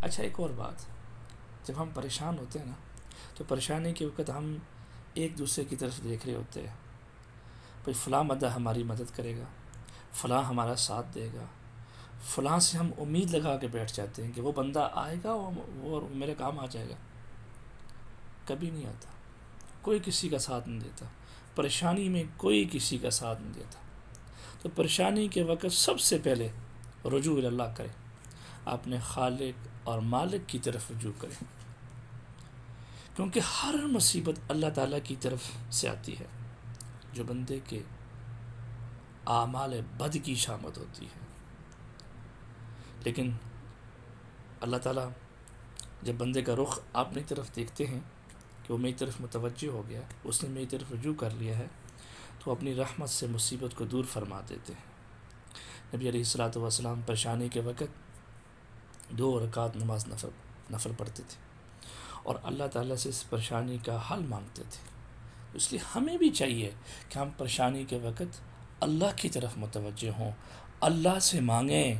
اچھا ایک اور بات، جب ہم پریشان ہوتے ہیں نا تو پریشانی کے وقت ہم ایک دوسرے کی طرف دیکھ رہے ہوتے ہیں، بھئی فلاں بندہ ہماری مدد کرے گا، فلاں ہمارا ساتھ دے گا، فلاں سے ہم امید لگا کے بیٹھ جاتے ہیں کہ وہ بندہ آئے گا وہ میرے کام آ جائے گا. کبھی نہیں آتا، کوئی کسی کا ساتھ نہیں دیتا، پریشانی میں کوئی کسی کا ساتھ نہیں دیتا. تو پریشانی کے وقت سب سے پہلے رجوع اللہ کرے، اپنے خالق اور مالک کی طرف رجوع کرے، کیونکہ ہر مصیبت اللہ تعالیٰ کی طرف سے آتی ہے. جو بندے کے اعمال بد کی شامت ہوتی ہے، لیکن اللہ تعالیٰ جب بندے کا رخ اپنی طرف دیکھتے ہیں کہ وہ میری طرف متوجہ ہو گیا، اس نے میری طرف رجوع کر لیا ہے، تو اپنی رحمت سے مصیبت کو دور فرما دیتے ہیں. نبی علیہ الصلوۃ والسلام پریشانی کے وقت 2 رکعت نماز نفل پڑھتے تھے اور اللہ تعالیٰ سے اس پریشانی کا حل مانگتے تھے. اس لیے ہمیں بھی چاہیے کہ ہم پریشانی کے وقت اللہ کی طرف متوجہ ہوں، اللہ سے مانگیں.